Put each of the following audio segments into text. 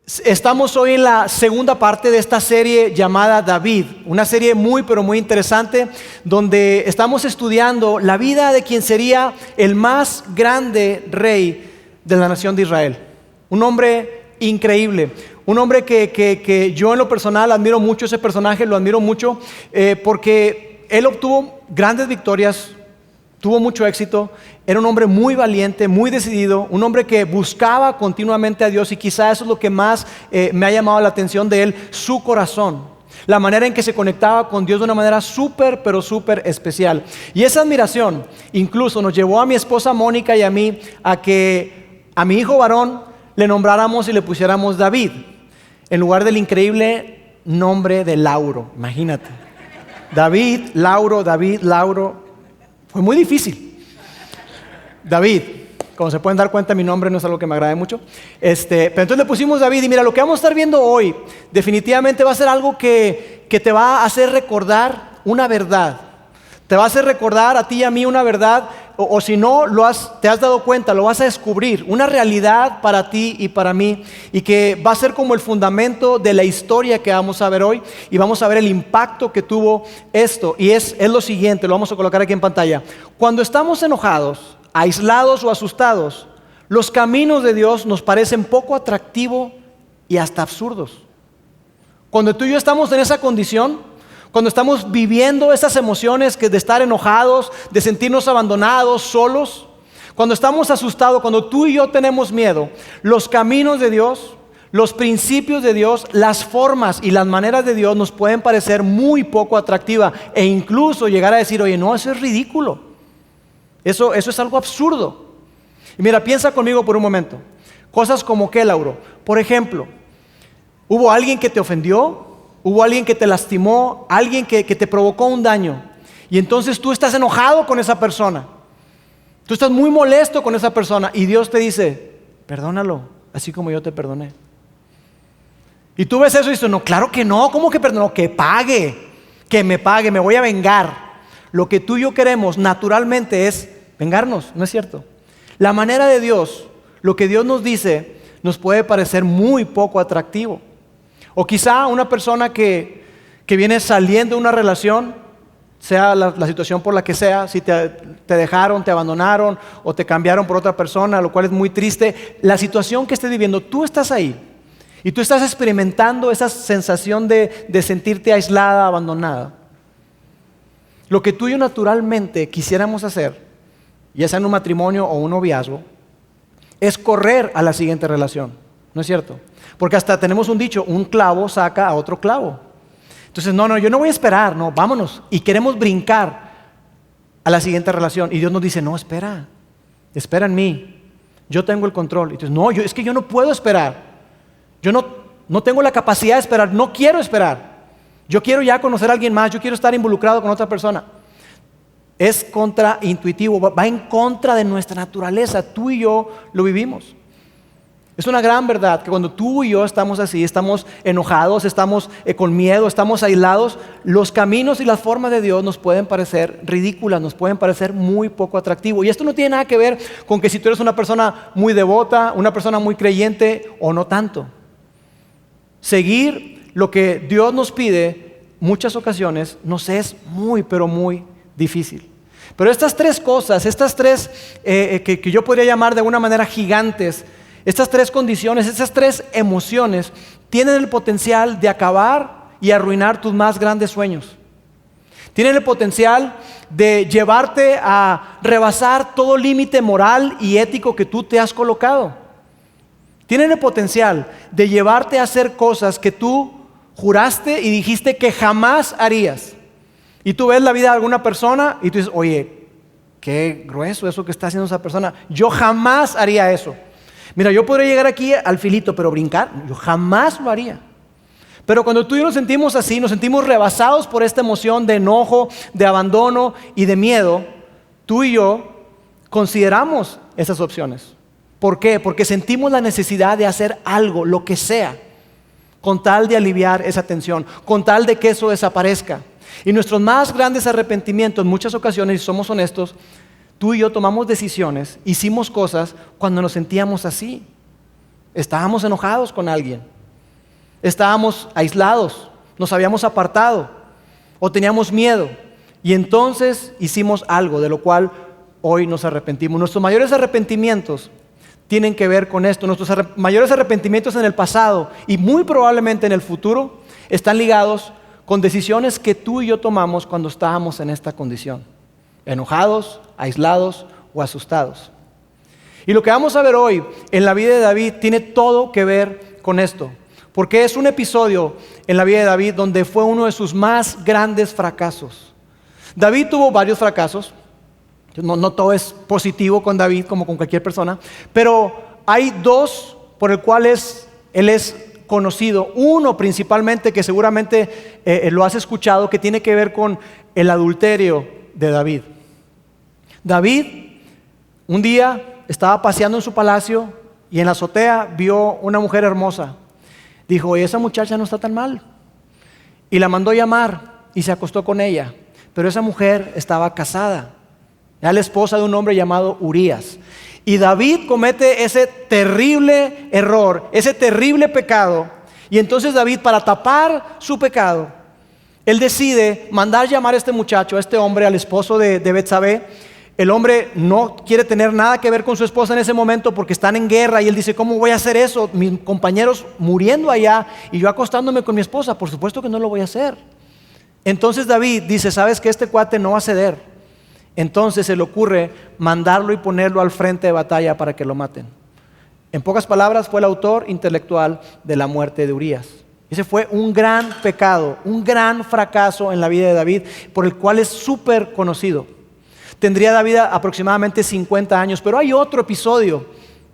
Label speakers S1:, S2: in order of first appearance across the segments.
S1: Estamos hoy en la segunda parte de esta serie llamada David, una serie muy pero muy interesante donde estamos estudiando la vida de quien sería el más grande rey de la nación de Israel. Un hombre increíble, un hombre que yo en lo personal admiro mucho. Ese personaje lo admiro mucho porque él obtuvo grandes victorias, tuvo mucho éxito. Era un hombre muy valiente, muy decidido, un hombre que buscaba continuamente a Dios, y quizá eso es lo que más me ha llamado la atención de él, su corazón, la manera en que se conectaba con Dios de una manera súper, pero súper especial. Y esa admiración incluso nos llevó a mi esposa Mónica y a mí a que a mi hijo varón le nombráramos y le pusiéramos David, en lugar del increíble nombre de Lauro. Imagínate, David, Lauro, fue muy difícil. David, como se pueden dar cuenta, mi nombre no es algo que me agrade mucho. Pero entonces le pusimos David. Y mira, lo que vamos a estar viendo hoy definitivamente va a ser algo que te va a hacer recordar una verdad. Te va a hacer recordar a ti y a mí una verdad, o si no te has dado cuenta, lo vas a descubrir, una realidad para ti y para mí, y que va a ser como el fundamento de la historia que vamos a ver hoy, y vamos a ver el impacto que tuvo esto. Y es lo siguiente, lo vamos a colocar aquí en pantalla. Cuando estamos enojados, aislados o asustados, los caminos de Dios nos parecen poco atractivos y hasta absurdos. Cuando tú y yo estamos en esa condición, cuando estamos viviendo esas emociones de estar enojados, de sentirnos abandonados, solos, cuando estamos asustados, cuando tú y yo tenemos miedo, los caminos de Dios, los principios de Dios, las formas y las maneras de Dios nos pueden parecer muy poco atractivas, e incluso llegar a decir, oye, no, eso es ridículo, eso es algo absurdo. Y mira, piensa conmigo por un momento, cosas como ¿qué, Lauro? Por ejemplo, ¿hubo alguien que te ofendió? ¿Hubo alguien que te lastimó? ¿Alguien que te provocó un daño? Y entonces tú estás enojado con esa persona. Tú estás muy molesto con esa persona. Y Dios te dice, perdónalo, así como yo te perdoné. Y tú ves eso y dices, no, claro que no. ¿Cómo que perdonó? Que pague, que me pague, me voy a vengar. Lo que tú y yo queremos naturalmente es vengarnos, ¿no es cierto? La manera de Dios, lo que Dios nos dice, nos puede parecer muy poco atractivo. O quizá una persona que viene saliendo de una relación, sea la situación por la que sea, si te dejaron, te abandonaron o te cambiaron por otra persona, lo cual es muy triste. La situación que estés viviendo, tú estás ahí y tú estás experimentando esa sensación de sentirte aislada, abandonada. Lo que tú y yo naturalmente quisiéramos hacer, ya sea en un matrimonio o un noviazgo, es correr a la siguiente relación, ¿no es cierto? Porque hasta tenemos un dicho, un clavo saca a otro clavo. Entonces, no, yo no voy a esperar, no, vámonos. Y queremos brincar a la siguiente relación. Y Dios nos dice, no, espera en mí. Yo tengo el control. Y entonces, no, es que yo no puedo esperar. Yo no tengo la capacidad de esperar, no quiero esperar. Yo quiero ya conocer a alguien más, yo quiero estar involucrado con otra persona. Es contraintuitivo, va en contra de nuestra naturaleza. Tú y yo lo vivimos. Es una gran verdad que cuando tú y yo estamos así, estamos enojados, estamos con miedo, estamos aislados, los caminos y las formas de Dios nos pueden parecer ridículas, nos pueden parecer muy poco atractivos. Y esto no tiene nada que ver con que si tú eres una persona muy devota, una persona muy creyente o no tanto. Seguir lo que Dios nos pide, muchas ocasiones nos es muy, pero muy difícil. Pero estas tres cosas, estas tres que yo podría llamar de alguna manera gigantes, estas tres condiciones, estas tres emociones tienen el potencial de acabar y arruinar tus más grandes sueños. Tienen el potencial de llevarte a rebasar todo límite moral y ético que tú te has colocado. Tienen el potencial de llevarte a hacer cosas que tú juraste y dijiste que jamás harías. Y tú ves la vida de alguna persona y tú dices, oye, qué grueso eso que está haciendo esa persona. Yo jamás haría eso. Mira, yo podría llegar aquí al filito, pero brincar, yo jamás lo haría. Pero cuando tú y yo nos sentimos así, nos sentimos rebasados por esta emoción de enojo, de abandono y de miedo, tú y yo consideramos esas opciones. ¿Por qué? Porque sentimos la necesidad de hacer algo, lo que sea, con tal de aliviar esa tensión, con tal de que eso desaparezca. Y nuestros más grandes arrepentimientos, en muchas ocasiones, si somos honestos, tú y yo tomamos decisiones, hicimos cosas cuando nos sentíamos así. Estábamos enojados con alguien. estábamos aislados, nos habíamos apartado o teníamos miedo. Y entonces hicimos algo de lo cual hoy nos arrepentimos. Nuestros mayores arrepentimientos tienen que ver con esto. Nuestros mayores arrepentimientos en el pasado y muy probablemente en el futuro están ligados con decisiones que tú y yo tomamos cuando estábamos en esta condición, enojados, aislados o asustados. Y lo que vamos a ver hoy en la vida de David tiene todo que ver con esto, porque es un episodio en la vida de David donde fue uno de sus más grandes fracasos. David tuvo varios fracasos. No todo es positivo con David como con cualquier persona, pero hay dos por el cuales él es conocido. Uno principalmente que seguramente lo has escuchado, que tiene que ver con el adulterio de David. David un día estaba paseando en su palacio y en la azotea vio una mujer hermosa. Dijo, oye, esa muchacha no está tan mal. Y la mandó llamar y se acostó con ella. Pero esa mujer estaba casada. Era la esposa de un hombre llamado Urías. Y David comete ese terrible error, ese terrible pecado. Y entonces David, para tapar su pecado, él decide mandar llamar a este muchacho, a este hombre, al esposo de Betsabé. El hombre no quiere tener nada que ver con su esposa en ese momento porque están en guerra. Y él dice, ¿cómo voy a hacer eso? Mis compañeros muriendo allá y yo acostándome con mi esposa. Por supuesto que no lo voy a hacer. Entonces David dice, ¿sabes que este cuate no va a ceder? Entonces se le ocurre mandarlo y ponerlo al frente de batalla para que lo maten. En pocas palabras, fue el autor intelectual de la muerte de Urías. Ese fue un gran pecado, un gran fracaso en la vida de David, por el cual es súper conocido. Tendría David aproximadamente 50 años, pero hay otro episodio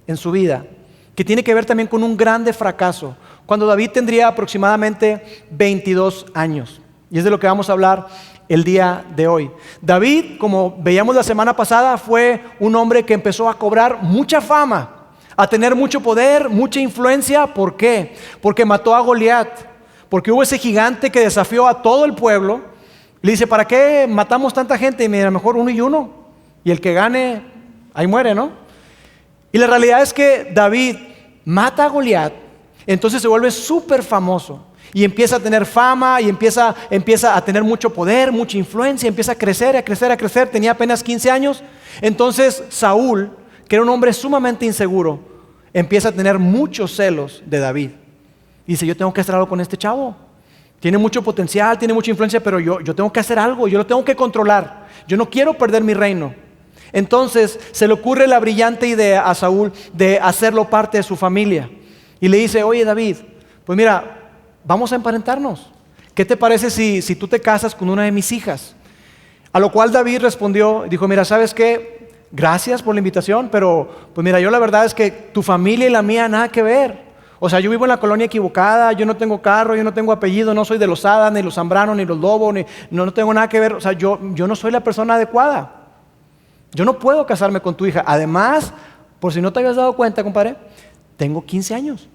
S1: en su vida que tiene que ver también con un grande fracaso, cuando David tendría aproximadamente 22 años. Y es de lo que vamos a hablar el día de hoy. David, como veíamos la semana pasada, fue un hombre que empezó a cobrar mucha fama, a tener mucho poder, mucha influencia. ¿Por qué? Porque mató a Goliat, porque hubo ese gigante que desafió a todo el pueblo. Le dice, ¿para qué matamos tanta gente? Y mira, mejor uno y uno, y el que gane, ahí muere, ¿no? Y la realidad es que David mata a Goliat, entonces se vuelve súper famoso. Y empieza a tener fama y empieza a tener mucho poder, mucha influencia, empieza a crecer, a crecer, a crecer. Tenía apenas 15 años. Entonces Saúl, que era un hombre sumamente inseguro, empieza a tener muchos celos de David. Y dice, yo tengo que hacer algo con este chavo. Tiene mucho potencial, tiene mucha influencia, pero yo tengo que hacer algo, yo lo tengo que controlar. Yo no quiero perder mi reino. Entonces se le ocurre la brillante idea a Saúl de hacerlo parte de su familia. Y le dice, oye David, pues mira, vamos a emparentarnos. ¿Qué te parece si tú te casas con una de mis hijas? A lo cual David respondió y dijo, mira, ¿sabes qué? Gracias por la invitación, pero pues mira, yo la verdad es que tu familia y la mía nada que ver. O sea, yo vivo en la colonia equivocada, yo no tengo carro, yo no tengo apellido, no soy de los Hadas, ni los Zambrano, ni los Lobo, no tengo nada que ver. O sea, yo no soy la persona adecuada. Yo no puedo casarme con tu hija. Además, por si no te habías dado cuenta, compadre, tengo 15 años.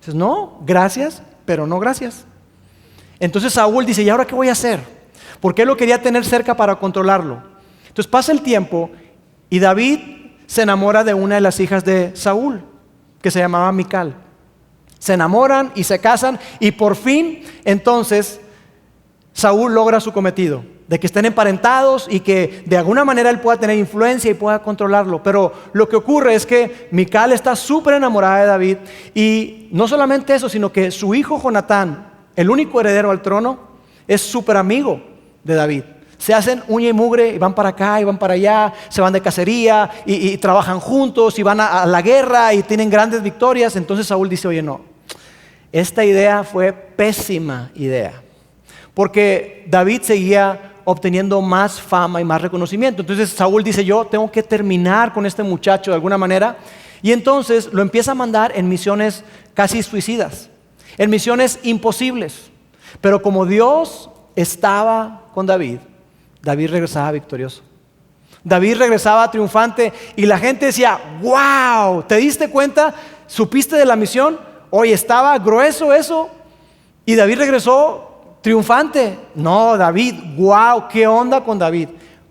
S1: Dices, no, gracias, pero no gracias. Entonces Saúl dice, ¿y ahora qué voy a hacer? Porque él lo quería tener cerca para controlarlo. Entonces pasa el tiempo y David se enamora de una de las hijas de Saúl, que se llamaba Mical. Se enamoran y se casan y por fin entonces Saúl logra su cometido, de que estén emparentados y que de alguna manera él pueda tener influencia y pueda controlarlo. Pero lo que ocurre es que Mical está súper enamorada de David y no solamente eso, sino que su hijo Jonatán, el único heredero al trono, es súper amigo de David. Se hacen uña y mugre y van para acá y van para allá, se van de cacería y trabajan juntos y van a la guerra y tienen grandes victorias. Entonces Saúl dice, oye no, esta idea fue pésima idea, porque David seguía obteniendo más fama y más reconocimiento. Entonces Saúl dice, yo tengo que terminar con este muchacho de alguna manera. Y entonces lo empieza a mandar en misiones casi suicidas, en misiones imposibles. Pero como Dios estaba con David, David regresaba victorioso. David regresaba triunfante y la gente decía, wow, ¿te diste cuenta? ¿Supiste de la misión? Oye, estaba grueso eso. Y David regresó triunfante. No, David, wow, ¿qué onda con David?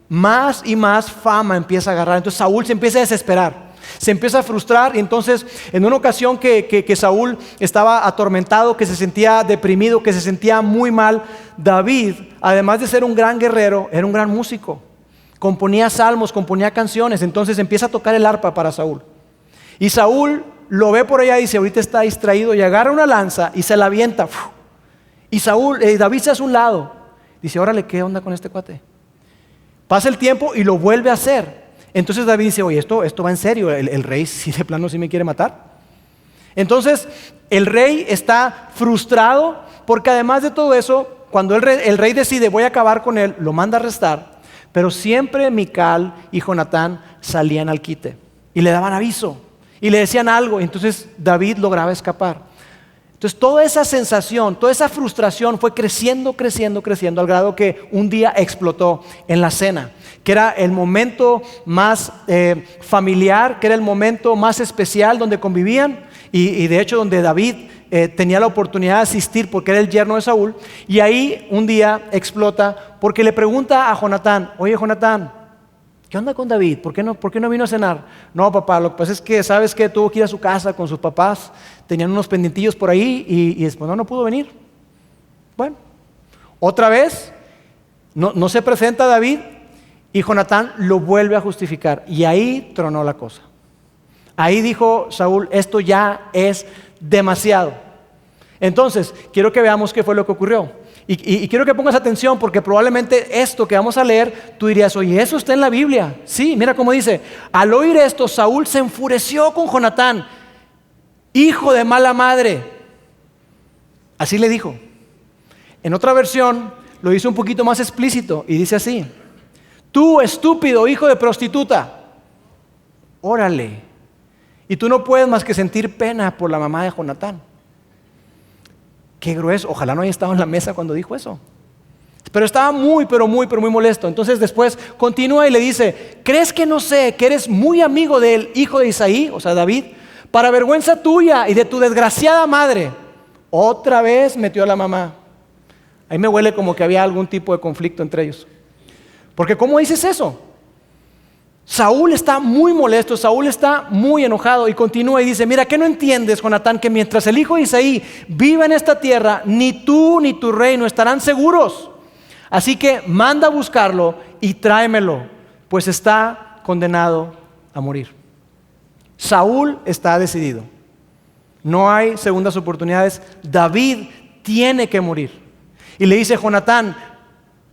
S1: Más y más fama empieza a agarrar. Entonces Saúl se empieza a desesperar. Se empieza a frustrar y entonces en una ocasión que Saúl estaba atormentado, que se sentía deprimido, que se sentía muy mal, David, además de ser un gran guerrero, era un gran músico. Componía salmos, componía canciones, entonces empieza a tocar el arpa para Saúl. Y Saúl lo ve por allá y dice, ahorita está distraído, y agarra una lanza y se la avienta. Y David se hace a un lado. Dice, órale, ¿qué onda con este cuate? Pasa el tiempo y lo vuelve a hacer. Entonces David dice, oye, esto va en serio, el rey si de plano sí me quiere matar. Entonces el rey está frustrado porque además de todo eso, cuando el rey decide voy a acabar con él, lo manda a arrestar, pero siempre Mical y Jonatán salían al quite y le daban aviso y le decían algo, y entonces David lograba escapar. Entonces toda esa sensación, toda esa frustración fue creciendo al grado que un día explotó en la cena, que era el momento más familiar, que era el momento más especial donde convivían y de hecho donde David tenía la oportunidad de asistir porque era el yerno de Saúl. Y ahí un día explota porque le pregunta a Jonatán, oye Jonatán, ¿qué onda con David? ¿Por qué no vino a cenar? No, papá, lo que pasa es que sabes que tuvo que ir a su casa con sus papás, tenían unos pendientillos por ahí y después no pudo venir. Bueno, otra vez no se presenta David y Jonatán lo vuelve a justificar y ahí tronó la cosa. Ahí dijo Saúl, esto ya es demasiado. Entonces, quiero que veamos qué fue lo que ocurrió. Y quiero que pongas atención porque probablemente esto que vamos a leer, tú dirías, oye, eso está en la Biblia. Sí, mira cómo dice, al oír esto, Saúl se enfureció con Jonatán, hijo de mala madre. Así le dijo. En otra versión, lo hizo un poquito más explícito y dice así, tú estúpido hijo de prostituta, órale. Y tú no puedes más que sentir pena por la mamá de Jonatán. Qué grueso, ojalá no haya estado en la mesa cuando dijo eso. Pero estaba muy molesto. Entonces después continúa y le dice, ¿crees que no sé que eres muy amigo del hijo de Isaí, o sea David? Para vergüenza tuya y de tu desgraciada madre. Otra vez metió a la mamá. Ahí me huele como que había algún tipo de conflicto entre ellos. Porque ¿cómo dices eso? Saúl está muy molesto, Saúl está muy enojado y continúa y dice, mira, ¿qué no entiendes, Jonatán? Que mientras el hijo de Isaí viva en esta tierra, ni tú ni tu reino estarán seguros. Así que manda a buscarlo y tráemelo, pues está condenado a morir. Saúl está decidido. No hay segundas oportunidades. David tiene que morir. Y le dice Jonatán,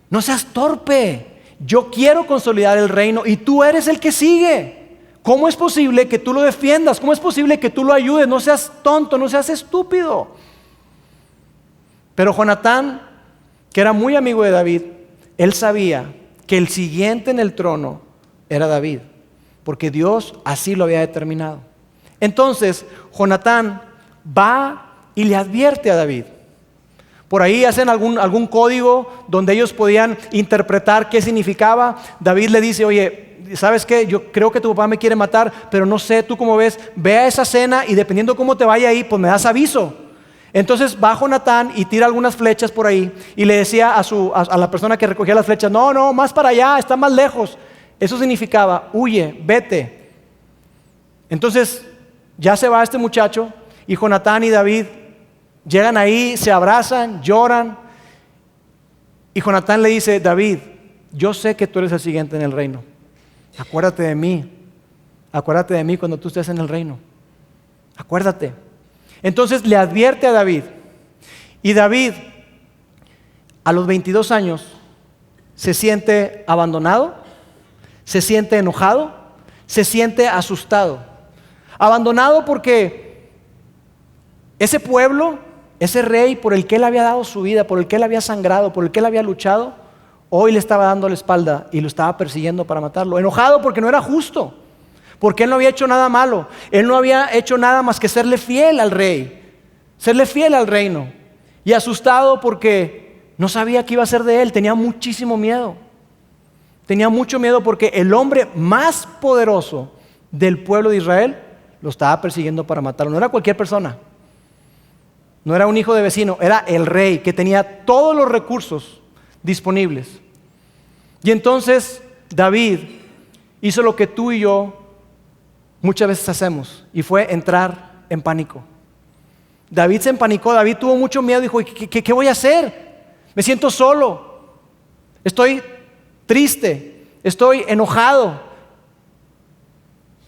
S1: no seas torpe. Yo quiero consolidar el reino y tú eres el que sigue. ¿Cómo es posible que tú lo defiendas? ¿Cómo es posible que tú lo ayudes? No seas tonto, no seas estúpido. Pero Jonatán, que era muy amigo de David, él sabía que el siguiente en el trono era David, porque Dios así lo había determinado. Entonces, Jonatán va y le advierte a David. Por ahí hacen algún código donde ellos podían interpretar qué significaba. David le dice, oye, ¿sabes qué? Yo creo que tu papá me quiere matar, pero no sé, tú cómo ves, ve a esa cena y dependiendo cómo te vaya ahí, pues me das aviso. Entonces va Jonatán y tira algunas flechas por ahí y le decía a la persona que recogía las flechas, no, más para allá, está más lejos. Eso significaba, huye, vete. Entonces ya se va este muchacho y Jonatán y David llegan ahí, se abrazan, lloran. Y Jonatán le dice, David, yo sé que tú eres el siguiente en el reino. Acuérdate de mí. Acuérdate de mí cuando tú estés en el reino. Acuérdate. Entonces le advierte a David. Y David, a los 22 años, se siente abandonado, se siente enojado, se siente asustado. Abandonado porque ese pueblo, ese rey por el que él había dado su vida, por el que él había sangrado, por el que él había luchado, hoy le estaba dando la espalda y lo estaba persiguiendo para matarlo. Enojado porque no era justo, porque él no había hecho nada malo. Él no había hecho nada más que serle fiel al rey, serle fiel al reino. Y asustado porque no sabía qué iba a hacer de él, tenía muchísimo miedo. Tenía mucho miedo porque el hombre más poderoso del pueblo de Israel lo estaba persiguiendo para matarlo. No era cualquier persona. No era un hijo de vecino, era el rey que tenía todos los recursos disponibles. Y entonces David hizo lo que tú y yo muchas veces hacemos, y fue entrar en pánico. David se empanicó, David tuvo mucho miedo, dijo, ¿qué voy a hacer? Me siento solo, estoy triste, estoy enojado,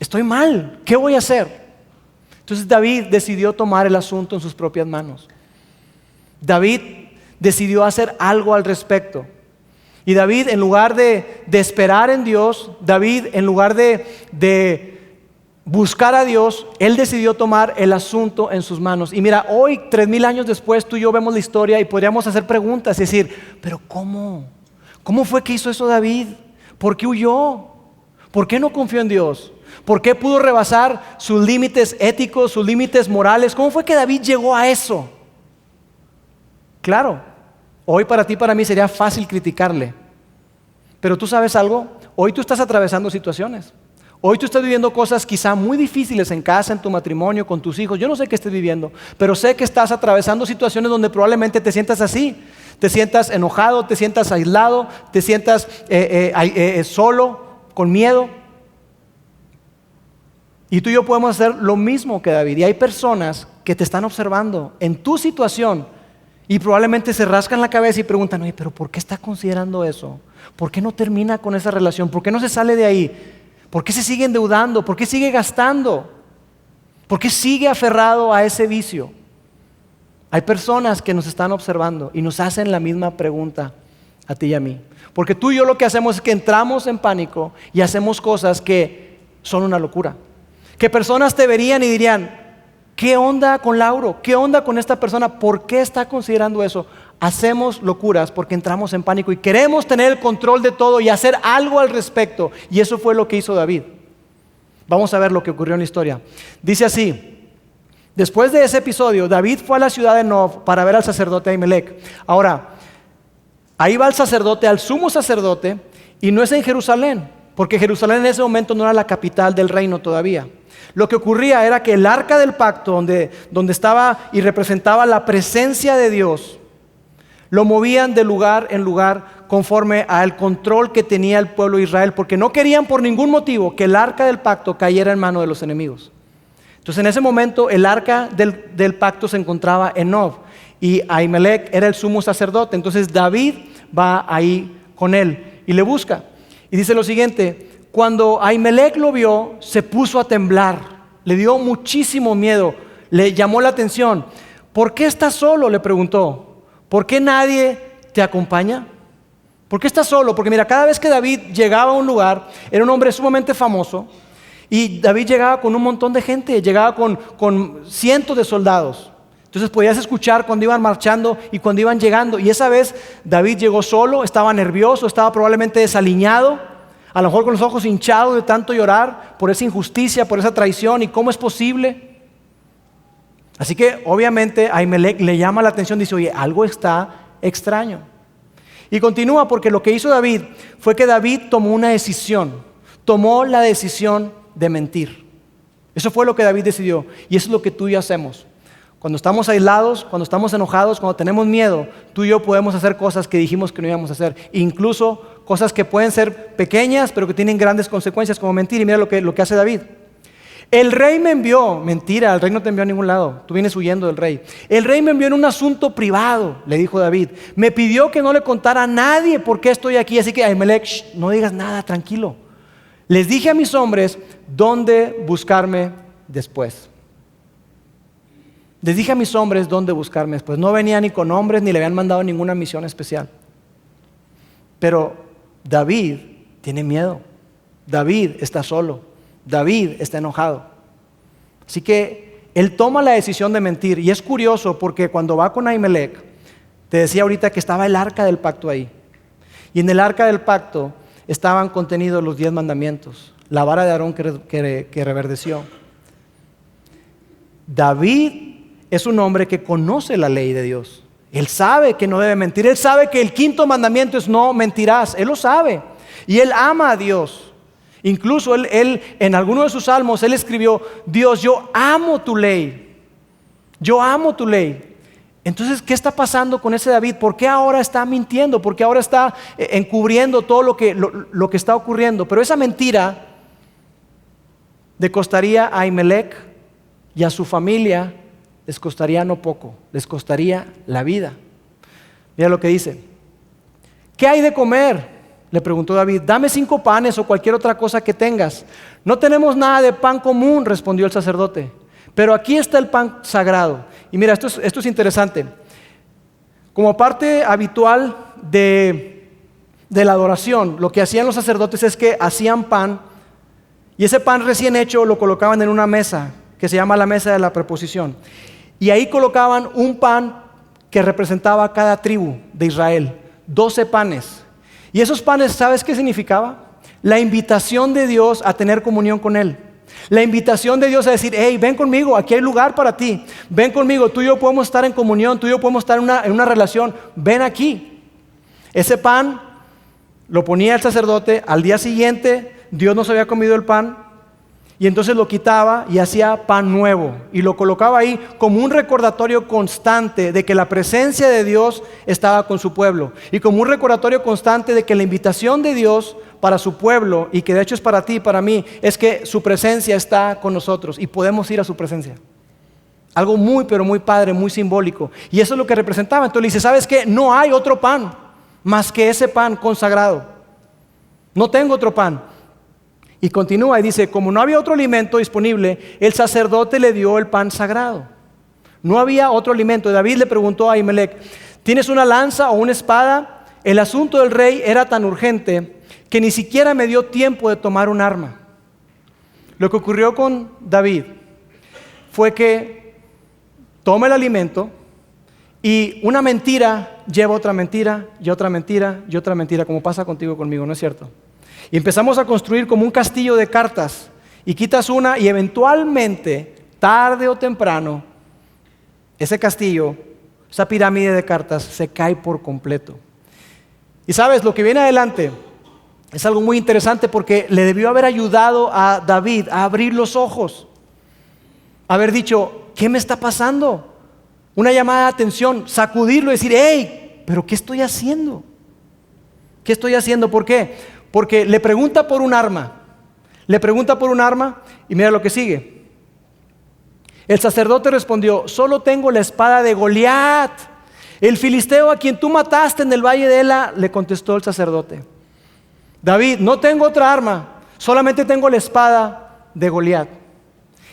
S1: estoy mal, ¿qué voy a hacer? Entonces David decidió tomar el asunto en sus propias manos. David decidió hacer algo al respecto. Y David, en lugar de esperar en Dios, David, en lugar de buscar a Dios, él decidió tomar el asunto en sus manos. Y mira, hoy, 3000 años después, tú y yo vemos la historia y podríamos hacer preguntas y decir, pero ¿cómo? ¿Cómo fue que hizo eso David? ¿Por qué huyó? ¿Por qué no confió en Dios? ¿Por qué pudo rebasar sus límites éticos, sus límites morales? ¿Cómo fue que David llegó a eso? Claro, hoy para ti y para mí sería fácil criticarle. Pero tú sabes algo, hoy tú estás atravesando situaciones. Hoy tú estás viviendo cosas quizá muy difíciles en casa, en tu matrimonio, con tus hijos. Yo no sé qué estés viviendo, pero sé que estás atravesando situaciones donde probablemente te sientas así. Te sientas enojado, te sientas aislado, te sientas solo, con miedo. Y tú y yo podemos hacer lo mismo que David. Y hay personas que te están observando en tu situación y probablemente se rascan la cabeza y preguntan, oye, pero ¿por qué está considerando eso? ¿Por qué no termina con esa relación? ¿Por qué no se sale de ahí? ¿Por qué se sigue endeudando? ¿Por qué sigue gastando? ¿Por qué sigue aferrado a ese vicio? Hay personas que nos están observando y nos hacen la misma pregunta a ti y a mí. Porque tú y yo lo que hacemos es que entramos en pánico y hacemos cosas que son una locura. Que personas te verían y dirían, ¿qué onda con Lauro? ¿Qué onda con esta persona? ¿Por qué está considerando eso? Hacemos locuras porque entramos en pánico y queremos tener el control de todo y hacer algo al respecto. Y eso fue lo que hizo David. Vamos a ver lo que ocurrió en la historia. Dice así, después de ese episodio, David fue a la ciudad de Nob para ver al sacerdote Ahimelech. Ahora, ahí va el sacerdote, al sumo sacerdote, y no es en Jerusalén, porque Jerusalén en ese momento no era la capital del reino todavía. Lo que ocurría era que el arca del pacto, donde estaba y representaba la presencia de Dios, lo movían de lugar en lugar conforme al control que tenía el pueblo de Israel, porque no querían por ningún motivo que el arca del pacto cayera en manos de los enemigos. Entonces en ese momento el arca del pacto se encontraba en Nob y Ahimelech era el sumo sacerdote. Entonces David va ahí con él y le busca. Y dice lo siguiente, cuando Ahimelech lo vio, se puso a temblar, le dio muchísimo miedo, le llamó la atención. ¿Por qué estás solo?, le preguntó. ¿Por qué nadie te acompaña? ¿Por qué estás solo? Porque mira, cada vez que David llegaba a un lugar, era un hombre sumamente famoso, y David llegaba con un montón de gente, llegaba con cientos de soldados. Entonces podías escuchar cuando iban marchando y cuando iban llegando. Y esa vez David llegó solo, estaba nervioso, estaba probablemente desaliñado, a lo mejor con los ojos hinchados de tanto llorar por esa injusticia, por esa traición y cómo es posible. Así que obviamente a Ahimelech le llama la atención, dice, oye, algo está extraño. Y continúa porque lo que hizo David fue que David tomó una decisión, tomó la decisión de mentir. Eso fue lo que David decidió y eso es lo que tú y yo hacemos. Cuando estamos aislados, cuando estamos enojados, cuando tenemos miedo, tú y yo podemos hacer cosas que dijimos que no íbamos a hacer. Incluso cosas que pueden ser pequeñas, pero que tienen grandes consecuencias, como mentir. Y mira lo que hace David. El rey me envió, mentira, el rey no te envió a ningún lado, tú vienes huyendo del rey. El rey me envió en un asunto privado, le dijo David. Me pidió que no le contara a nadie por qué estoy aquí, así que Ahimelech, no digas nada, tranquilo. Les dije a mis hombres dónde buscarme después. Les dije a mis hombres dónde buscarme después. No venía ni con hombres ni le habían mandado ninguna misión especial. Pero David tiene miedo. David está solo. David está enojado. Así que él toma la decisión de mentir. Y es curioso porque cuando va con Ahimelech, te decía ahorita que estaba el arca del pacto ahí. Y en el arca del pacto estaban contenidos los 10 mandamientos, la vara de Aarón que reverdeció. David es un hombre que conoce la ley de Dios. Él sabe que no debe mentir. Él sabe que el 5.º mandamiento es no mentirás. Él lo sabe. Y él ama a Dios. Incluso él en alguno de sus salmos, él escribió, Dios, yo amo tu ley. Yo amo tu ley. Entonces, ¿qué está pasando con ese David? ¿Por qué ahora está mintiendo? ¿Por qué ahora está encubriendo todo lo que está ocurriendo? Pero esa mentira le costaría a Ahimelech y a su familia, les costaría no poco, les costaría la vida. Mira lo que dice. ¿Qué hay de comer?, le preguntó David. Dame 5 panes o cualquier otra cosa que tengas. No tenemos nada de pan común, respondió el sacerdote, pero aquí está el pan sagrado. Y mira, esto es interesante. Como parte habitual de la adoración, lo que hacían los sacerdotes es que hacían pan, y ese pan recién hecho lo colocaban en una mesa que se llama la mesa de la preposición, y ahí colocaban un pan que representaba a cada tribu de Israel, 12 panes. Y esos panes, ¿sabes qué significaba? La invitación de Dios a tener comunión con Él. La invitación de Dios a decir, hey, ven conmigo, aquí hay lugar para ti. Ven conmigo, tú y yo podemos estar en comunión, tú y yo podemos estar en una relación. Ven aquí. Ese pan lo ponía el sacerdote, al día siguiente Dios no se había comido el pan, y entonces lo quitaba y hacía pan nuevo y lo colocaba ahí como un recordatorio constante de que la presencia de Dios estaba con su pueblo, y como un recordatorio constante de que la invitación de Dios para su pueblo, y que de hecho es para ti y para mí, es que su presencia está con nosotros y podemos ir a su presencia. Algo muy pero muy padre, muy simbólico, y eso es lo que representaba. Entonces le dice, ¿sabes qué? No hay otro pan más que ese pan consagrado. No tengo otro pan. Y continúa y dice, como no había otro alimento disponible, el sacerdote le dio el pan sagrado. No había otro alimento. David le preguntó a Ahimelech, ¿tienes una lanza o una espada? El asunto del rey era tan urgente que ni siquiera me dio tiempo de tomar un arma. Lo que ocurrió con David fue que toma el alimento y una mentira lleva otra mentira y otra mentira y otra mentira, como pasa contigo y conmigo, ¿no es cierto? Y empezamos a construir como un castillo de cartas, y quitas una y eventualmente, tarde o temprano, ese castillo, esa pirámide de cartas se cae por completo. Y sabes, lo que viene adelante es algo muy interesante, porque le debió haber ayudado a David a abrir los ojos, haber dicho, ¿qué me está pasando? Una llamada de atención, sacudirlo y decir, hey, ¿pero qué estoy haciendo? ¿Qué estoy haciendo? ¿Por qué? Porque le pregunta por un arma. Le pregunta por un arma y mira lo que sigue. El sacerdote respondió, solo tengo la espada de Goliat, el filisteo a quien tú mataste en el valle de Ela, le contestó el sacerdote. David, no tengo otra arma, solamente tengo la espada de Goliat.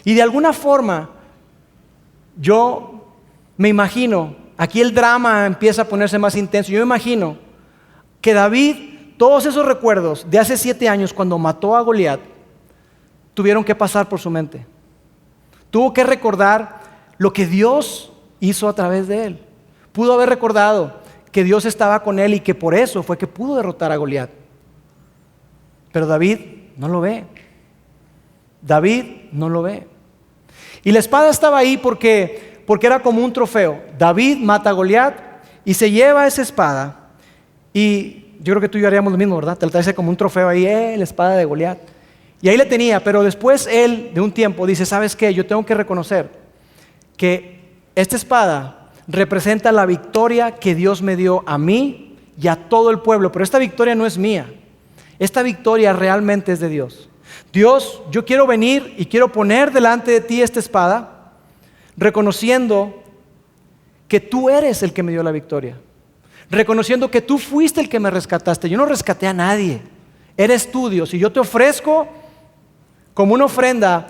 S1: Y de alguna forma, yo me imagino, aquí el drama empieza a ponerse más intenso, yo me imagino que David, todos esos recuerdos de hace 7 años cuando mató a Goliat, tuvieron que pasar por su mente. Tuvo que recordar lo que Dios hizo a través de él. Pudo haber recordado que Dios estaba con él y que por eso fue que pudo derrotar a Goliat. Pero David no lo ve. David no lo ve. Y la espada estaba ahí porque era como un trofeo. David mata a Goliat y se lleva esa espada, y yo creo que tú y yo haríamos lo mismo, ¿verdad? Te la traes como un trofeo ahí, la espada de Goliat. Y ahí la tenía, pero después él, de un tiempo, dice, ¿sabes qué? Yo tengo que reconocer que esta espada representa la victoria que Dios me dio a mí y a todo el pueblo, pero esta victoria no es mía. Esta victoria realmente es de Dios. Dios, yo quiero venir y quiero poner delante de ti esta espada, reconociendo que tú eres el que me dio la victoria. Reconociendo que tú fuiste el que me rescataste. Yo no rescaté a nadie. Eres tú, Dios. Y yo te ofrezco como una ofrenda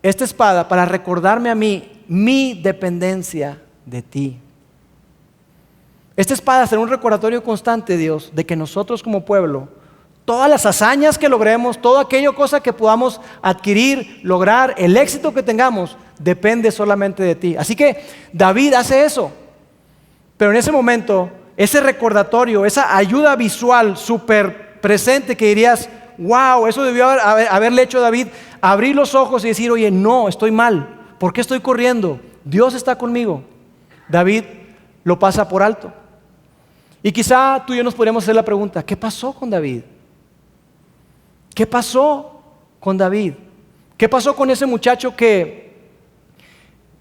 S1: esta espada para recordarme a mí mi dependencia de ti. Esta espada será un recordatorio constante, Dios, de que nosotros como pueblo, todas las hazañas que logremos, toda aquella cosa que podamos adquirir, lograr, el éxito que tengamos, depende solamente de ti. Así que David hace eso. Pero en ese momento, ese recordatorio, esa ayuda visual súper presente que dirías, wow, eso debió haberle hecho a David, abrir los ojos y decir, oye, no, estoy mal, ¿por qué estoy corriendo? Dios está conmigo. David lo pasa por alto. Y quizá tú y yo nos podríamos hacer la pregunta, ¿qué pasó con David? ¿Qué pasó con David? ¿Qué pasó con ese muchacho que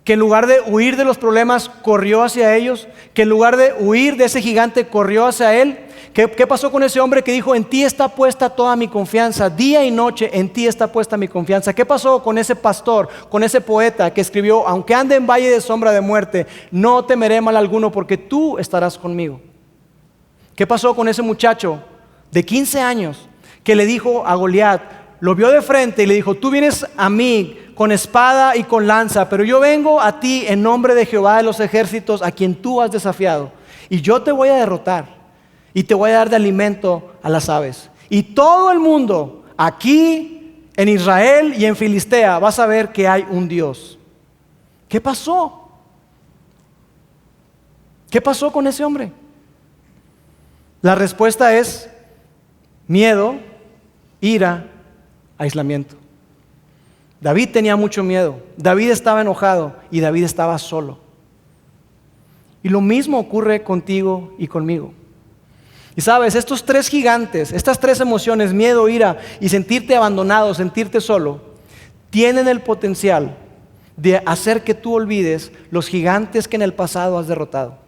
S1: que en lugar de huir de los problemas, corrió hacia ellos, que en lugar de huir de ese gigante, corrió hacia él. ¿Qué pasó con ese hombre que dijo, en ti está puesta toda mi confianza, día y noche en ti está puesta mi confianza? ¿Qué pasó con ese pastor, con ese poeta que escribió, aunque ande en valle de sombra de muerte, no temeré mal alguno porque tú estarás conmigo? ¿Qué pasó con ese muchacho de 15 años que le dijo a Goliat, lo vio de frente y le dijo, tú vienes a mí con espada y con lanza, pero yo vengo a ti en nombre de Jehová de los ejércitos, a quien tú has desafiado, y yo te voy a derrotar y te voy a dar de alimento a las aves? Y todo el mundo aquí en Israel y en Filistea va a saber que hay un Dios. ¿Qué pasó? ¿Qué pasó con ese hombre? La respuesta es miedo, ira, aislamiento. David tenía mucho miedo, David estaba enojado y David estaba solo. Y lo mismo ocurre contigo y conmigo. Y sabes, estos tres gigantes, estas tres emociones, miedo, ira y sentirte abandonado, sentirte solo, tienen el potencial de hacer que tú olvides los gigantes que en el pasado has derrotado.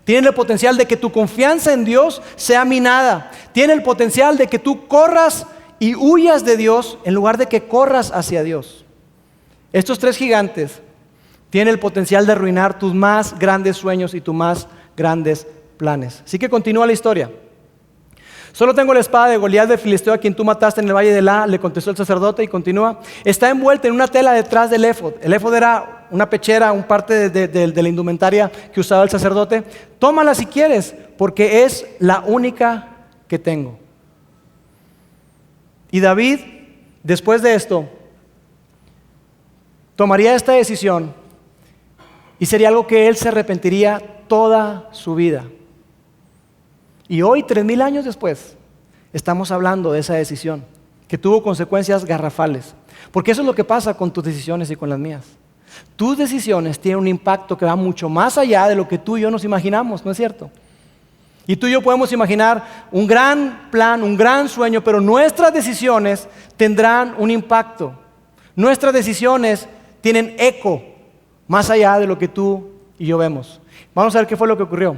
S1: Tienen el potencial de que tu confianza en Dios sea minada. Tienen el potencial de que tú corras y huyas de Dios en lugar de que corras hacia Dios. Estos tres gigantes tienen el potencial de arruinar tus más grandes sueños y tus más grandes planes. Así que continúa la historia. Solo tengo la espada de Goliat de Filisteo, a quien tú mataste en el valle de Elá, le contestó el sacerdote, y continúa. Está envuelta en una tela detrás del éfod. El éfod era una pechera, un parte de la indumentaria que usaba el sacerdote. Tómala si quieres, porque es la única que tengo. Y David, después de esto, tomaría esta decisión y sería algo que él se arrepentiría toda su vida. Y hoy, 3000 años después, estamos hablando de esa decisión que tuvo consecuencias garrafales. Porque eso es lo que pasa con tus decisiones y con las mías. Tus decisiones tienen un impacto que va mucho más allá de lo que tú y yo nos imaginamos, ¿no es cierto? Y tú y yo podemos imaginar un gran plan, un gran sueño, pero nuestras decisiones tendrán un impacto. Nuestras decisiones tienen eco más allá de lo que tú y yo vemos. Vamos a ver qué fue lo que ocurrió.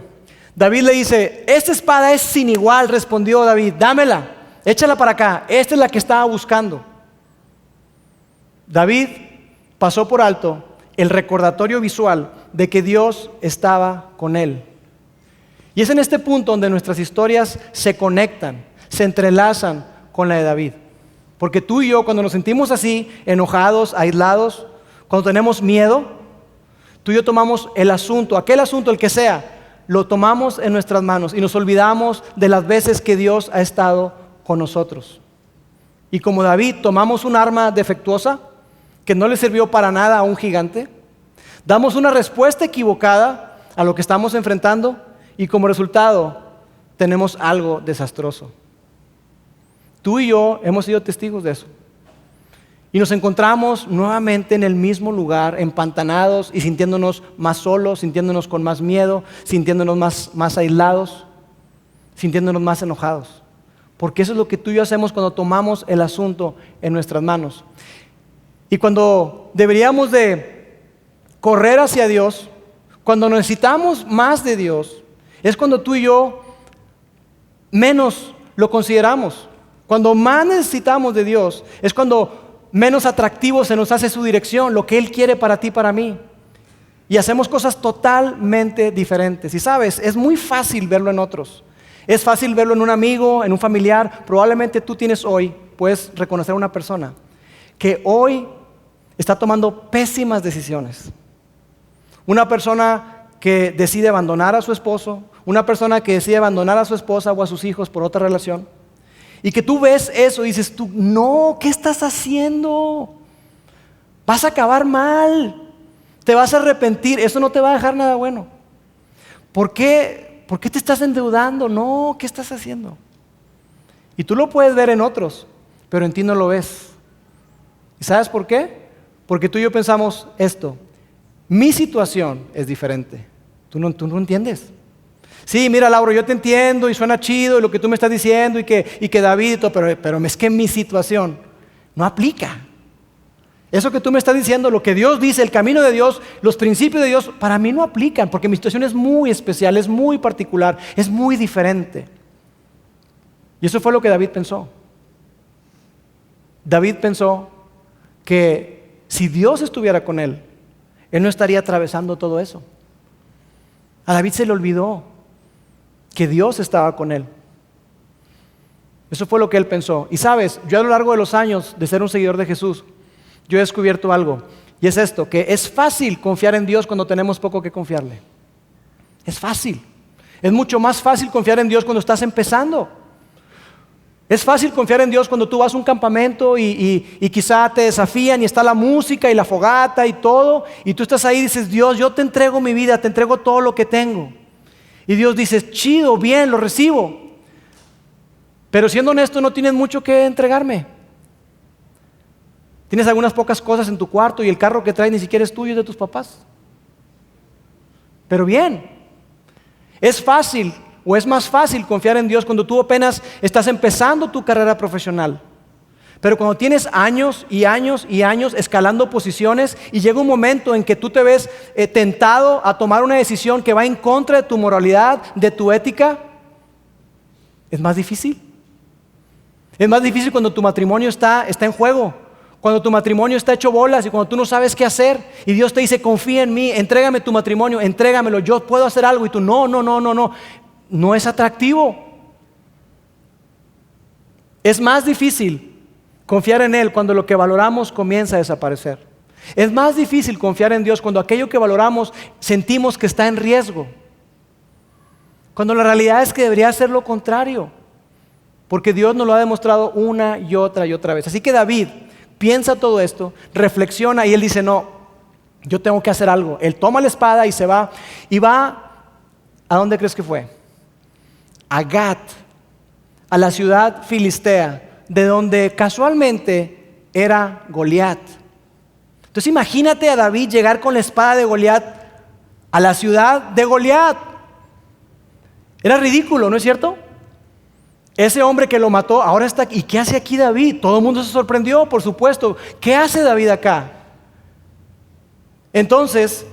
S1: David le dice, esta espada es sin igual, respondió David, dámela, échala para acá, esta es la que estaba buscando. David pasó por alto el recordatorio visual de que Dios estaba con él. Y es en este punto donde nuestras historias se conectan, se entrelazan con la de David. Porque tú y yo, cuando nos sentimos así, enojados, aislados, cuando tenemos miedo, tú y yo tomamos el asunto, aquel asunto, el que sea, lo tomamos en nuestras manos y nos olvidamos de las veces que Dios ha estado con nosotros. Y como David, tomamos un arma defectuosa que no le sirvió para nada a un gigante, damos una respuesta equivocada a lo que estamos enfrentando y como resultado tenemos algo desastroso. Tú y yo hemos sido testigos de eso. Y nos encontramos nuevamente en el mismo lugar, empantanados y sintiéndonos más solos, sintiéndonos con más miedo, sintiéndonos más aislados, sintiéndonos más enojados. Porque eso es lo que tú y yo hacemos cuando tomamos el asunto en nuestras manos. Y cuando deberíamos de correr hacia Dios, cuando necesitamos más de Dios, es cuando tú y yo menos lo consideramos. Cuando más necesitamos de Dios, es cuando menos atractivo se nos hace su dirección, lo que Él quiere para ti, para mí. Y hacemos cosas totalmente diferentes. Y sabes, es muy fácil verlo en otros. Es fácil verlo en un amigo, en un familiar. Probablemente tú puedes reconocer a una persona que hoy está tomando pésimas decisiones. Una persona que decide abandonar a su esposo, una persona que decide abandonar a su esposa o a sus hijos por otra relación. Y que tú ves eso y dices tú, no, ¿qué estás haciendo? Vas a acabar mal, te vas a arrepentir, eso no te va a dejar nada bueno. ¿Por qué te estás endeudando? No, ¿qué estás haciendo? Y tú lo puedes ver en otros, pero en ti no lo ves. ¿Y sabes por qué? Porque tú y yo pensamos esto, mi situación es diferente. Tú no entiendes. Sí, mira, Lauro, yo te entiendo y suena chido y lo que tú me estás diciendo y que David y todo, pero es que mi situación no aplica. Eso que tú me estás diciendo, lo que Dios dice, el camino de Dios, los principios de Dios, para mí no aplican, porque mi situación es muy especial, es muy particular, es muy diferente. Y eso fue lo que David pensó. David pensó que si Dios estuviera con él no estaría atravesando todo eso. A David se le olvidó que Dios estaba con él. Eso fue lo que él pensó. Y sabes, yo a lo largo de los años de ser un seguidor de Jesús, yo he descubierto algo, y es esto, que es fácil confiar en Dios cuando tenemos poco que confiarle. Es fácil. Es mucho más fácil confiar en Dios cuando estás empezando. Es fácil confiar en Dios cuando tú vas a un campamento y quizá te desafían y está la música y la fogata y todo, y tú estás ahí y dices, Dios, yo te entrego mi vida, te entrego todo lo que tengo. Y Dios dice, chido, bien, lo recibo. Pero siendo honesto, no tienes mucho que entregarme. Tienes algunas pocas cosas en tu cuarto y el carro que traes ni siquiera es tuyo, es de tus papás. Pero bien, es fácil o es más fácil confiar en Dios cuando tú apenas estás empezando tu carrera profesional. Pero cuando tienes años y años y años escalando posiciones y llega un momento en que tú te ves tentado a tomar una decisión que va en contra de tu moralidad, de tu ética, es más difícil. Es más difícil cuando tu matrimonio está en juego. Cuando tu matrimonio está hecho bolas y cuando tú no sabes qué hacer y Dios te dice, confía en mí, entrégame tu matrimonio, entrégamelo, yo puedo hacer algo, y tú no es atractivo. Es más difícil confiar en Él cuando lo que valoramos comienza a desaparecer. Es más difícil confiar en Dios cuando aquello que valoramos sentimos que está en riesgo, cuando la realidad es que debería ser lo contrario, porque Dios nos lo ha demostrado una y otra vez. Así que David piensa todo esto, reflexiona y él dice, no, yo tengo que hacer algo. Él toma la espada y se va. Y va, ¿a dónde crees que fue? A Gat, a la ciudad filistea, de donde casualmente era Goliat. Entonces imagínate a David llegar con la espada de Goliat a la ciudad de Goliat. Era ridículo, ¿no es cierto? Ese hombre que lo mató, ahora está aquí. ¿Y qué hace aquí David? Todo el mundo se sorprendió, por supuesto. ¿Qué hace David acá? Entonces,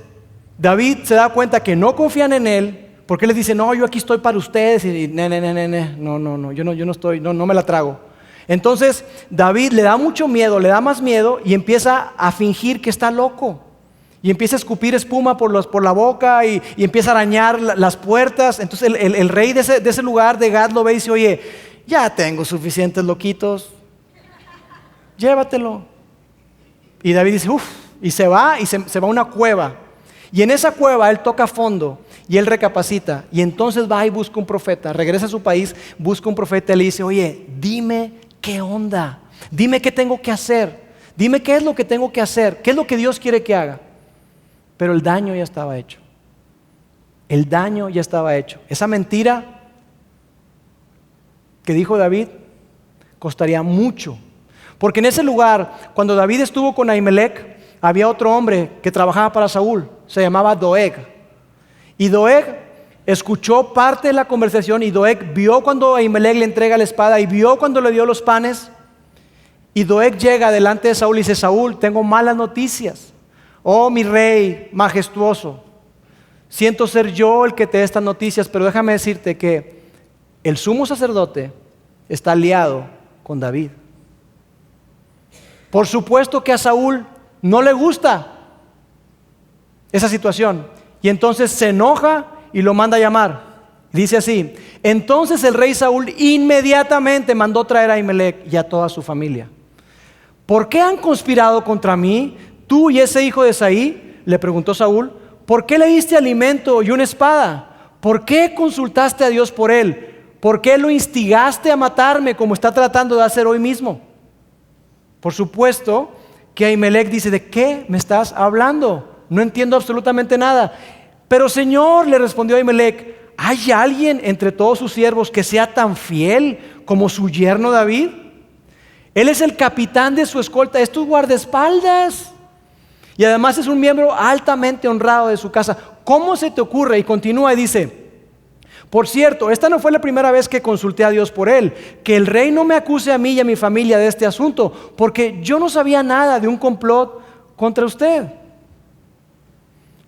S1: David se da cuenta que no confían en él, porque él les dice, no, yo aquí estoy para ustedes. Y no, yo no estoy, no me la trago. Entonces, David le da mucho miedo, le da más miedo y empieza a fingir que está loco. Y empieza a escupir espuma por la boca y empieza a arañar las puertas. Entonces el rey de ese lugar de Gad lo ve y dice, oye, ya tengo suficientes loquitos, llévatelo. Y David dice, uff, y se va a una cueva. Y en esa cueva él toca fondo y él recapacita. Y entonces va y busca un profeta, regresa a su país, busca un profeta y le dice, oye, dime qué onda, dime qué tengo que hacer, dime qué es lo que tengo que hacer, qué es lo que Dios quiere que haga. Pero el daño ya estaba hecho. El daño ya estaba hecho. Esa mentira que dijo David costaría mucho. Porque en ese lugar, cuando David estuvo con Ahimelech, había otro hombre que trabajaba para Saúl. Se llamaba Doeg. Y Doeg escuchó parte de la conversación y Doeg vio cuando Ahimelech le entrega la espada y vio cuando le dio los panes. Y Doeg llega delante de Saúl y dice, Saúl, tengo malas noticias. Oh, mi rey majestuoso, siento ser yo el que te dé estas noticias, pero déjame decirte que el sumo sacerdote está aliado con David. Por supuesto que a Saúl no le gusta esa situación y entonces se enoja y lo manda a llamar. Dice así, entonces el rey Saúl inmediatamente mandó traer a Ahimelech y a toda su familia. ¿Por qué han conspirado contra mí? Tú y ese hijo de Isaí, le preguntó Saúl, ¿por qué le diste alimento y una espada? ¿Por qué consultaste a Dios por él? ¿Por qué lo instigaste a matarme como está tratando de hacer hoy mismo? Por supuesto que Ahimelech dice, ¿de qué me estás hablando? No entiendo absolutamente nada. Pero Señor, le respondió Ahimelech, ¿hay alguien entre todos sus siervos que sea tan fiel como su yerno David? Él es el capitán de su escolta, es tu guardaespaldas. Y además es un miembro altamente honrado de su casa. ¿Cómo se te ocurre? Y continúa y dice, Por cierto, esta no fue la primera vez que consulté a Dios por él. Que el rey no me acuse a mí y a mi familia de este asunto, porque yo no sabía nada de un complot contra usted.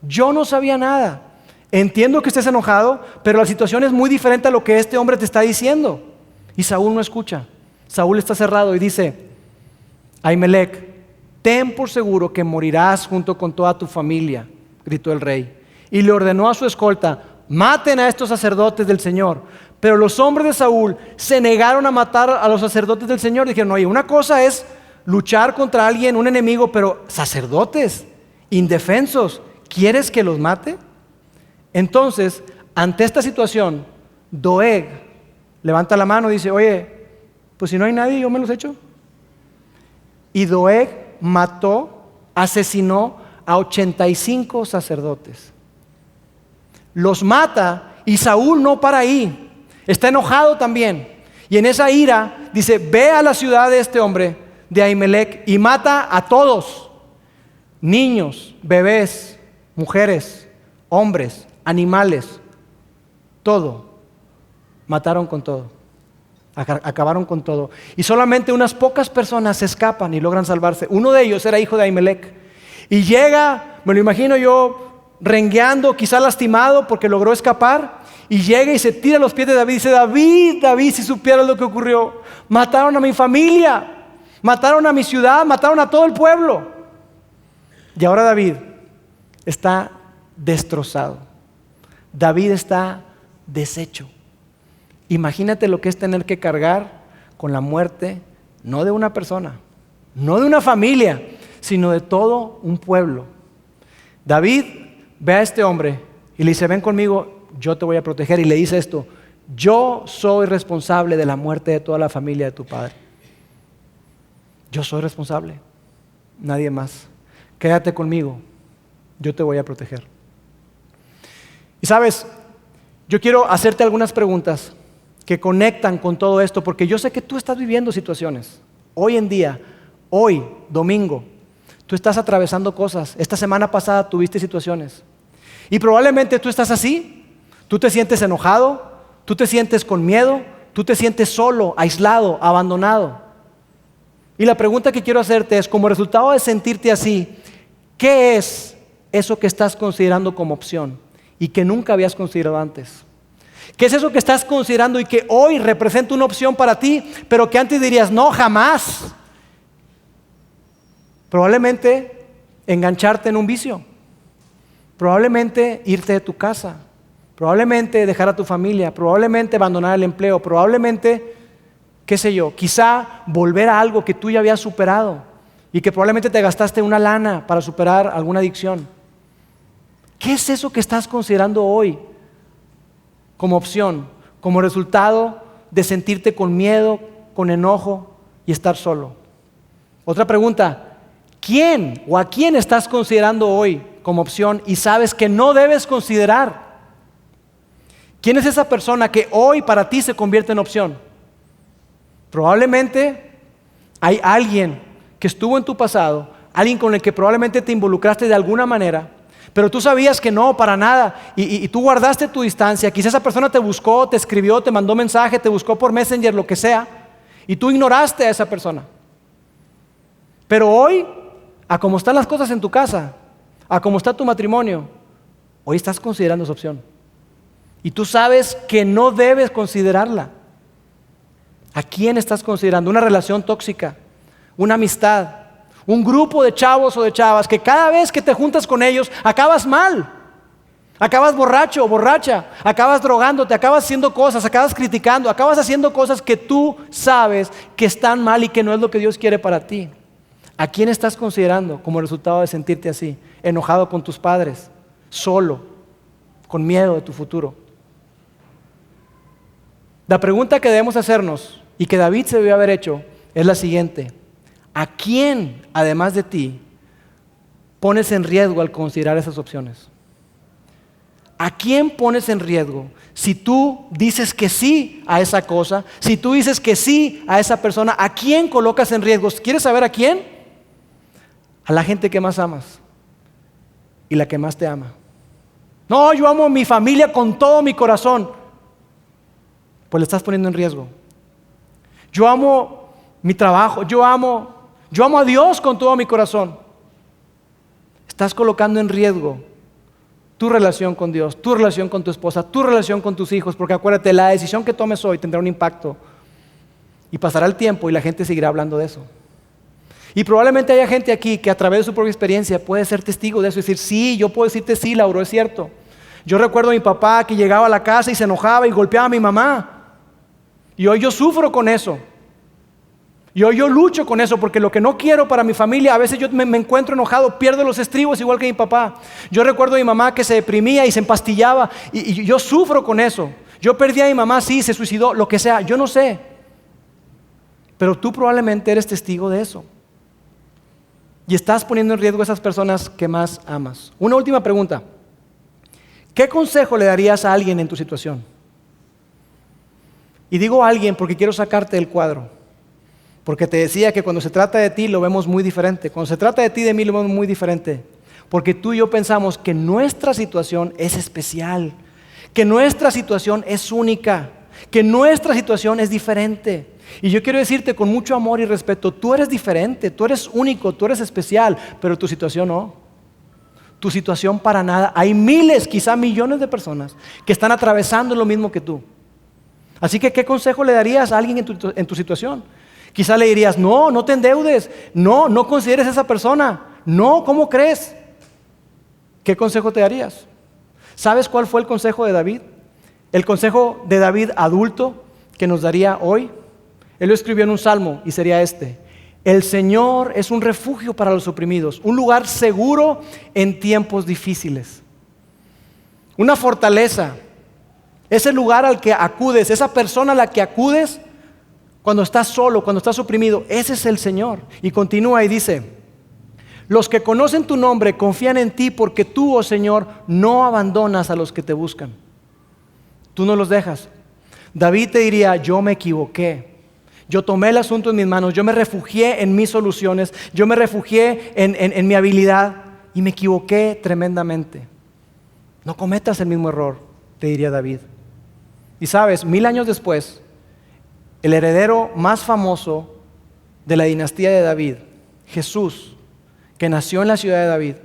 S1: Yo no sabía nada. Entiendo que estés enojado, pero la situación es muy diferente a lo que este hombre te está diciendo. Y Saúl no escucha. Saúl está cerrado y dice: Ahimelech, ten por seguro que morirás junto con toda tu familia, gritó el rey. Y le ordenó a su escolta: maten a estos sacerdotes del Señor. Pero los hombres de Saúl se negaron a matar a los sacerdotes del Señor. Dijeron: oye, una cosa es luchar contra alguien, un enemigo, pero sacerdotes, indefensos, ¿quieres que los mate? Entonces, ante esta situación, Doeg levanta la mano y dice: oye, pues si no hay nadie, yo me los echo. Y Doeg asesinó a 85 sacerdotes. Los mata y Saúl no para ahí. Está enojado también. Y en esa ira dice: ve a la ciudad de este hombre, de Ahimelech, y mata a todos. Niños, bebés, mujeres, hombres, animales, todo. Mataron con todo. Acabaron con todo. Y solamente unas pocas personas se escapan y logran salvarse. Uno de ellos era hijo de Ahimelech. Y llega, me lo imagino yo, rengueando, quizá lastimado porque logró escapar. Y llega y se tira a los pies de David y dice: David, David, si supieras lo que ocurrió. Mataron a mi familia, mataron a mi ciudad, mataron a todo el pueblo. Y ahora David está destrozado. David está deshecho. Imagínate lo que es tener que cargar con la muerte, no de una persona, no de una familia, sino de todo un pueblo. David ve a este hombre y le dice: ven conmigo, yo te voy a proteger. Y le dice esto: yo soy responsable de la muerte de toda la familia de tu padre. Yo soy responsable, nadie más. Quédate conmigo, yo te voy a proteger. Y sabes, yo quiero hacerte algunas preguntas que conectan con todo esto, porque yo sé que tú estás viviendo situaciones. Hoy en día, hoy, domingo, tú estás atravesando cosas. Esta semana pasada tuviste situaciones. Y probablemente tú estás así. Tú te sientes enojado, tú te sientes con miedo, tú te sientes solo, aislado, abandonado. Y la pregunta que quiero hacerte es: como resultado de sentirte así, ¿qué es eso que estás considerando como opción y que nunca habías considerado antes? ¿Qué es eso que estás considerando y que hoy representa una opción para ti, pero que antes dirías: no, jamás? Probablemente engancharte en un vicio, probablemente irte de tu casa, probablemente dejar a tu familia, probablemente abandonar el empleo, probablemente, qué sé yo, quizá volver a algo que tú ya habías superado y que probablemente te gastaste una lana para superar alguna adicción. ¿Qué es eso que estás considerando hoy como opción, como resultado de sentirte con miedo, con enojo y estar solo? Otra pregunta: ¿quién o a quién estás considerando hoy como opción y sabes que no debes considerar? ¿Quién es esa persona que hoy para ti se convierte en opción? Probablemente hay alguien que estuvo en tu pasado, alguien con el que probablemente te involucraste de alguna manera, pero tú sabías que no, para nada, y tú guardaste tu distancia. Quizás esa persona te buscó, te escribió, te mandó mensaje, te buscó por Messenger, lo que sea, y tú ignoraste a esa persona. Pero hoy, a cómo están las cosas en tu casa, a cómo está tu matrimonio, hoy estás considerando esa opción. Y tú sabes que no debes considerarla. ¿A quién estás considerando? ¿Una relación tóxica? ¿Una amistad? Un grupo de chavos o de chavas que cada vez que te juntas con ellos acabas mal, acabas borracho o borracha, acabas drogándote, acabas haciendo cosas, acabas criticando, acabas haciendo cosas que tú sabes que están mal y que no es lo que Dios quiere para ti. ¿A quién estás considerando como resultado de sentirte así? Enojado con tus padres, solo, con miedo de tu futuro. La pregunta que debemos hacernos y que David se debió haber hecho es la siguiente: ¿a quién, además de ti, pones en riesgo al considerar esas opciones? ¿A quién pones en riesgo si tú dices que sí a esa cosa? Si tú dices que sí a esa persona, ¿a quién colocas en riesgo? ¿Quieres saber a quién? A la gente que más amas y la que más te ama. No, yo amo a mi familia con todo mi corazón. pues le estás poniendo en riesgo. Yo amo mi trabajo, yo amo a Dios con todo mi corazón. Estás colocando en riesgo tu relación con Dios, tu relación con tu esposa, tu relación con tus hijos, porque acuérdate, la decisión que tomes hoy tendrá un impacto y pasará el tiempo y la gente seguirá hablando de eso. Y probablemente haya gente aquí que a través de su propia experiencia puede ser testigo de eso y decir, sí, yo puedo decirte sí, Lauro, es cierto. Yo recuerdo a mi papá que llegaba a la casa y se enojaba y golpeaba a mi mamá. Y hoy yo sufro con eso. Y hoy yo lucho con eso porque lo que no quiero para mi familia, a veces yo me encuentro enojado, pierdo los estribos igual que mi papá. Yo recuerdo a mi mamá que se deprimía y se empastillaba y yo sufro con eso. Yo perdí a mi mamá, sí, se suicidó, lo que sea, yo no sé. Pero tú probablemente eres testigo de eso. Y estás poniendo en riesgo a esas personas que más amas. Una última pregunta. ¿Qué consejo le darías a alguien en tu situación? Y digo a alguien porque quiero sacarte del cuadro. Porque te decía que cuando se trata de ti lo vemos muy diferente. Cuando se trata de ti, de mí, lo vemos muy diferente. Porque tú y yo pensamos que nuestra situación es especial, que nuestra situación es única, que nuestra situación es diferente. Y yo quiero decirte con mucho amor y respeto, tú eres diferente, tú eres único, tú eres especial, pero tu situación no. Tu situación para nada. Hay miles, quizá millones de personas que están atravesando lo mismo que tú. Así que, ¿qué consejo le darías a alguien en tu situación? Quizá le dirías, no te endeudes, no consideres a esa persona, no, ¿cómo crees? ¿Qué consejo te darías? ¿Sabes cuál fue el consejo de David? El consejo de David adulto que nos daría hoy. Él lo escribió en un salmo y sería este: el Señor es un refugio para los oprimidos, un lugar seguro en tiempos difíciles. Una fortaleza, ese lugar al que acudes, esa persona a la que acudes cuando estás solo, cuando estás oprimido, ese es el Señor. Y continúa y dice, los que conocen tu nombre confían en ti porque tú, oh Señor, no abandonas a los que te buscan. Tú no los dejas. David te diría, yo me equivoqué. Yo tomé el asunto en mis manos, yo me refugié en mis soluciones, yo me refugié en mi habilidad y me equivoqué tremendamente. No cometas el mismo error, te diría David. Y sabes, 1000 años después, el heredero más famoso de la dinastía de David, Jesús, que nació en la ciudad de David,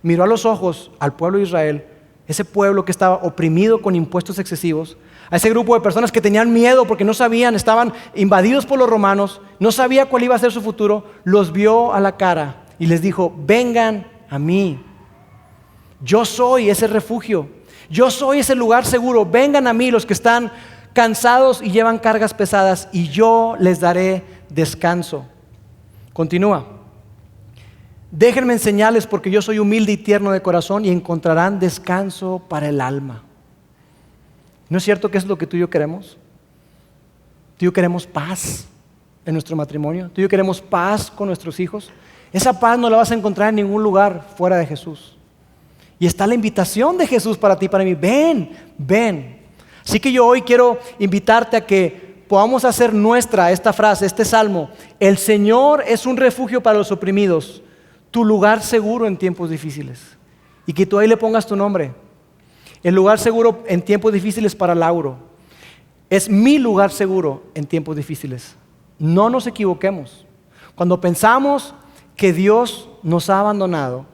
S1: miró a los ojos al pueblo de Israel, ese pueblo que estaba oprimido con impuestos excesivos, a ese grupo de personas que tenían miedo porque no sabían, estaban invadidos por los romanos, no sabía cuál iba a ser su futuro, los vio a la cara y les dijo, vengan a mí, yo soy ese refugio, yo soy ese lugar seguro, vengan a mí los que están cansados y llevan cargas pesadas y yo les daré descanso. Continúa. Déjenme enseñarles porque yo soy humilde y tierno de corazón y encontrarán descanso para el alma. ¿No es cierto que es lo que tú y yo queremos? Tú y yo queremos paz en nuestro matrimonio. Tú y yo queremos paz con nuestros hijos. Esa paz no la vas a encontrar en ningún lugar fuera de Jesús. Y está la invitación de Jesús para ti y para mí. Ven. Así que yo hoy quiero invitarte a que podamos hacer nuestra esta frase, este salmo. El Señor es un refugio para los oprimidos, tu lugar seguro en tiempos difíciles. Y que tú ahí le pongas tu nombre. El lugar seguro en tiempos difíciles para Lauro. Es mi lugar seguro en tiempos difíciles. No nos equivoquemos. Cuando pensamos que Dios nos ha abandonado,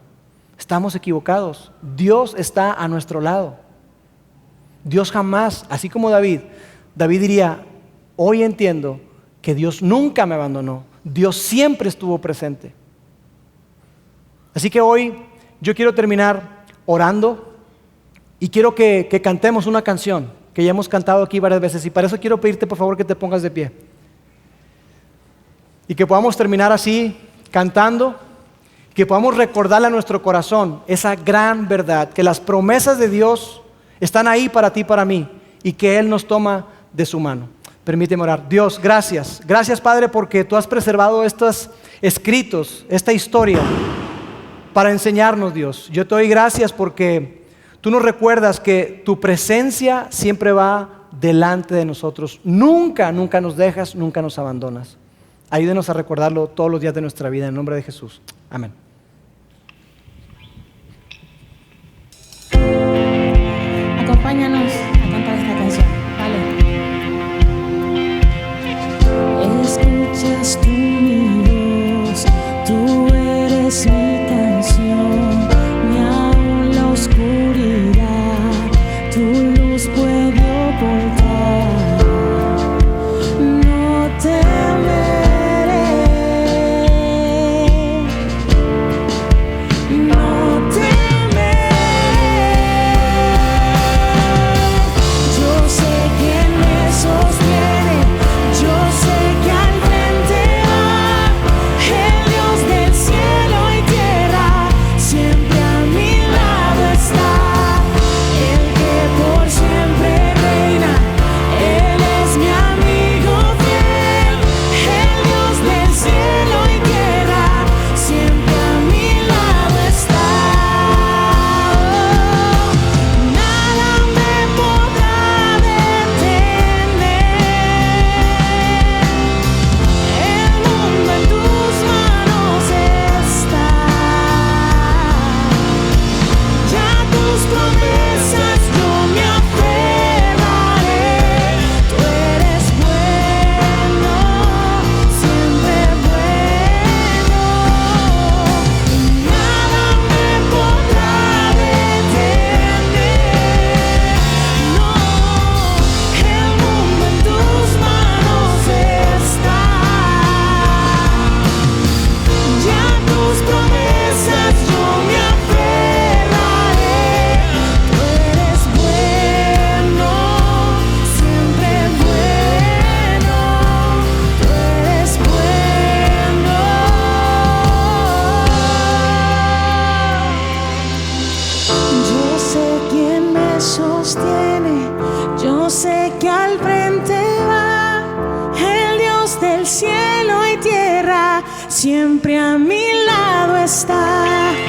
S1: estamos equivocados. Dios está a nuestro lado. Dios jamás, así como David diría, hoy entiendo que Dios nunca me abandonó. Dios siempre estuvo presente. Así que hoy yo quiero terminar orando y quiero que cantemos una canción que ya hemos cantado aquí varias veces y para eso quiero pedirte por favor que te pongas de pie. Y que podamos terminar así, cantando, que podamos recordarle a nuestro corazón esa gran verdad, que las promesas de Dios están ahí para ti y para mí y que Él nos toma de su mano. Permíteme orar. Dios, gracias. Gracias, Padre, porque tú has preservado estos escritos, esta historia para enseñarnos, Dios. Yo te doy gracias porque tú nos recuerdas que tu presencia siempre va delante de nosotros. Nunca nos dejas, nunca nos abandonas. Ayúdenos a recordarlo todos los días de nuestra vida. En el nombre de Jesús. Amén.
S2: Acompáñanos a cantar esta canción, ¿vale? nos puede ocultar. No temeré, no temeré. Yo sé quién me sostiene, yo sé que al frente va el Dios del cielo y tierra, siempre a mi lado está. El que por siempre reina, Él es mi amigo fiel. El Dios del cielo y tierra, siempre a mi lado está. Nada me podrá detener. El mundo en tus manos está. Ya a tus promesas yo me aferraré. Tú eres bueno, siempre bueno. Nada me podrá detener. No, el mundo en tus manos está. Ya a tus promesas yo me aferraré. Tú eres bueno, siempre bueno. Tú eres bueno. Yo sé quién me sostiene, yo sé que al frente va el Dios del cielo y tierra, siempre a mi lado está.